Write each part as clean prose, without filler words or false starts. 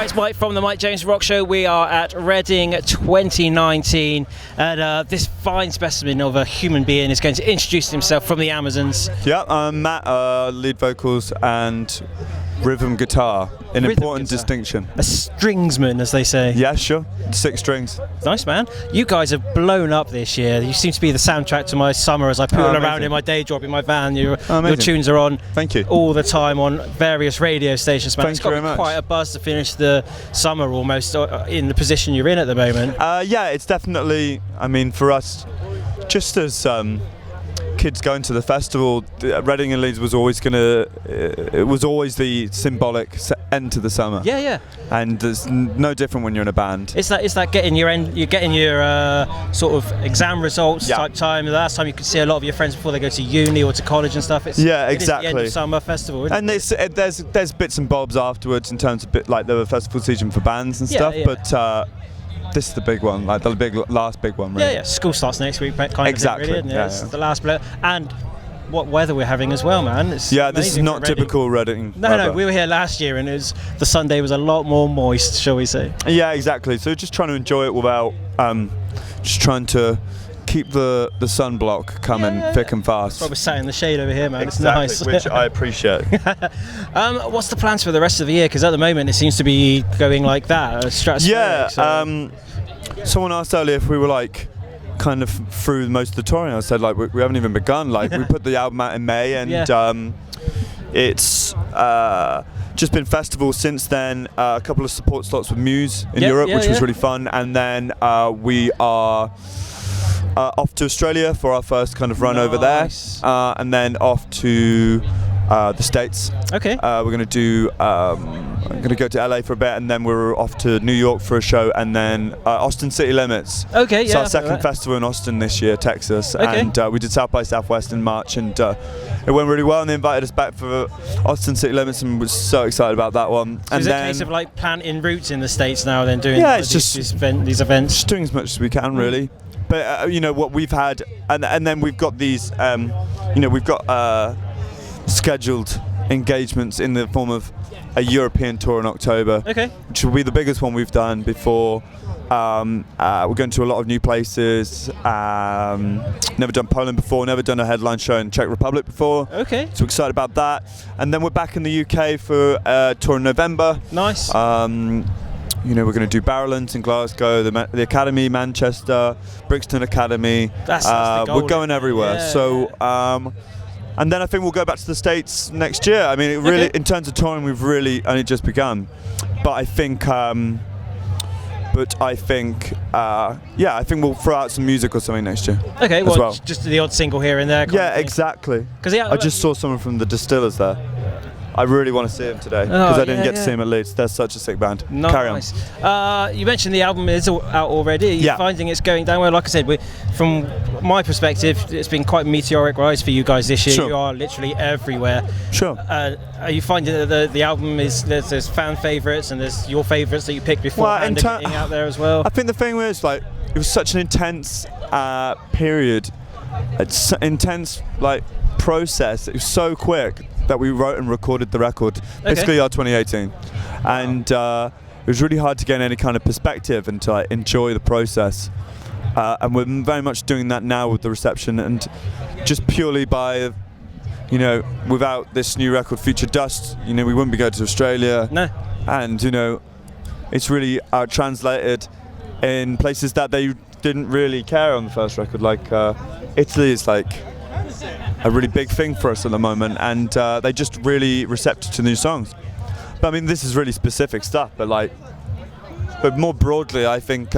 Hi, it's Mike from the Mike James Rock Show. We are at Reading 2019, and this fine specimen of a human being is going to introduce himself from the Amazons. Yeah, I'm Matt, lead vocals and rhythm guitar, an important distinction. A stringsman, as they say. Yeah, sure. 6 strings. Nice, man. You guys have blown up this year. You seem to be the soundtrack to my summer as I pool around in my day job in my van. Your tunes are on all the time on various radio stations, man. It's got quite a buzz to finish the summer almost in the position you're in at the moment. Yeah, it's definitely, I mean, for us, just as kids going to the festival, Reading and Leeds was always it was always the symbolic end to the summer. Yeah, yeah. And there's no different when you're in a band. It's that getting your sort of exam results type time. The last time you could see a lot of your friends before they go to uni or to college and stuff. Exactly. It is the end of summer festival. And there's bits and bobs afterwards in terms of like the festival season for bands and stuff. Yeah. But this is the big one, like the last big one, really. Yeah. School starts next week, kind of thing, really, isn't it? Yeah, it's the last and what weather we're having as well, man. It's this is not typical Reading. No, we were here last year, and the Sunday was a lot more moist, shall we say? Yeah, exactly. So just trying to enjoy it without just trying to keep the sunblock coming thick and fast. That's why we're sat in the shade over here, man. Exactly, it's nice. Which I appreciate. What's the plans for the rest of the year? Because at the moment it seems to be going like that. Someone asked earlier if we were like kind of through most of the touring. I said like we haven't even begun. Like we put the album out in May, and it's just been festivals since then. A couple of support slots with Muse in Europe, which was really fun, and then we are off to Australia for our first kind of run over there, and then off to the States. Okay. We're going to do. I'm going to go to LA for a bit, and then we're off to New York for a show, and then Austin City Limits. Okay. It's our second festival in Austin this year, Texas, and we did South by Southwest in March, and it went really well. And they invited us back for Austin City Limits, and was so excited about that one. So is it a case of like planting roots in the States now, then doing these events? Just doing as much as we can, really. But what we've had, and then we've got these, we've got scheduled engagements in the form of a European tour in October, which will be the biggest one we've done before. We're going to a lot of new places. Never done Poland before, never done a headline show in Czech Republic before. Okay. So excited about that. And then we're back in the UK for a tour in November. Nice. We're going to do Barrowlands in Glasgow, the Academy, Manchester, Brixton Academy. That's the goal. We're going everywhere. Yeah. So, and then I think we'll go back to the States next year. I mean, it really, in terms of touring, we've really only just begun. But I think, I think we'll throw out some music or something next year. Okay, well, just the odd single here and there. Yeah, exactly. I just saw someone from the Distillers there. I really want to see him today because I didn't get to see him at Leeds. They're such a sick band. Nice. Carry on. You mentioned the album is out already. You're finding it's going down well. Like I said, from my perspective, it's been quite a meteoric rise for you guys this year. Sure. You are literally everywhere. Sure. Are you finding that the album there's fan favourites and there's your favourites that you picked beforehand getting out there as well? I think the thing was it was such an intense period. It's intense process. It was so quick that we wrote and recorded the record, basically our 2018, and it was really hard to get any kind of perspective and to enjoy the process, and we're very much doing that now with the reception, and just purely by without this new record, Future Dust, we wouldn't be going to Australia. No. And it's really translated in places that they didn't really care on the first record, like Italy is a really big thing for us at the moment, and they just really receptive to new songs. But I mean, this is really specific stuff. But more broadly, I think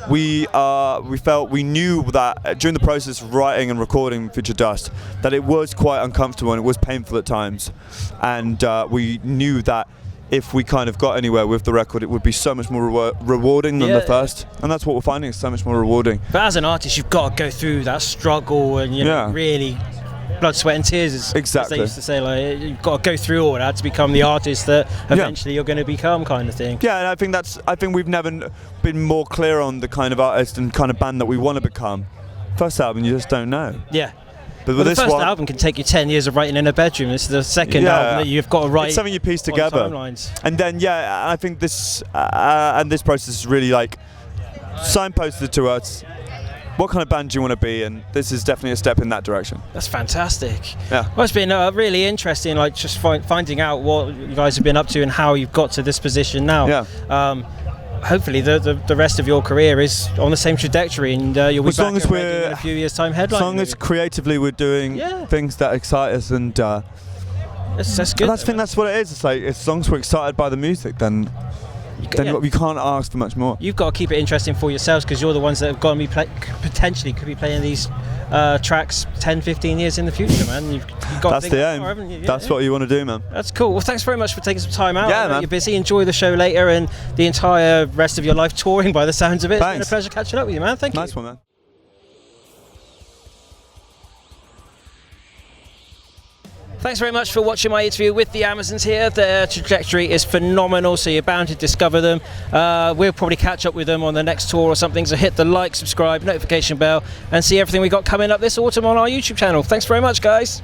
we knew that during the process of writing and recording Future Dust, that it was quite uncomfortable and it was painful at times, and we knew that if we kind of got anywhere with the record, it would be so much more rewarding than the first, and that's what we're finding, is so much more rewarding. But as an artist, you've got to go through that struggle and really blood, sweat and tears, as they used to say. You've got to go through all that to become the artist that eventually you're going to become, kind of thing. Yeah, and I think we've never been more clear on the kind of artist and kind of band that we want to become. First album, you just don't know. Yeah. But well, with the first one, album can take you 10 years of writing in a bedroom. This is the second album that you've got to write. It's something you piece together. And then, I think this and this process is really like signposted to us what kind of band do you want to be, and this is definitely a step in that direction. That's fantastic. Yeah. Well, it's been really interesting, like just finding out what you guys have been up to and how you've got to this position now. Yeah. Hopefully the rest of your career is on the same trajectory, and you'll be back in a few years' time headlining. As long as creatively we're doing things that excite us, and that's good. I think that's what it is. It's like as long as we're excited by the music, then we can't ask for much more. You've got to keep it interesting for yourselves, because you're the ones that have got to be potentially could be playing these tracks 10, 15 years in the future, man. You've got that's to think the aim. More, haven't you? That's what you want to do, man. That's cool. Well, thanks very much for taking some time out. Yeah, man. You're busy. Enjoy the show later and the entire rest of your life touring, by the sounds of it. Thanks. It's been a pleasure catching up with you, man. Thank you. Nice one, man. Thanks very much for watching my interview with the Amazons here. Their trajectory is phenomenal, so you're bound to discover them. We'll probably catch up with them on the next tour or something, so hit the like, subscribe, notification bell, and see everything we got coming up this autumn on our YouTube channel. Thanks very much, guys.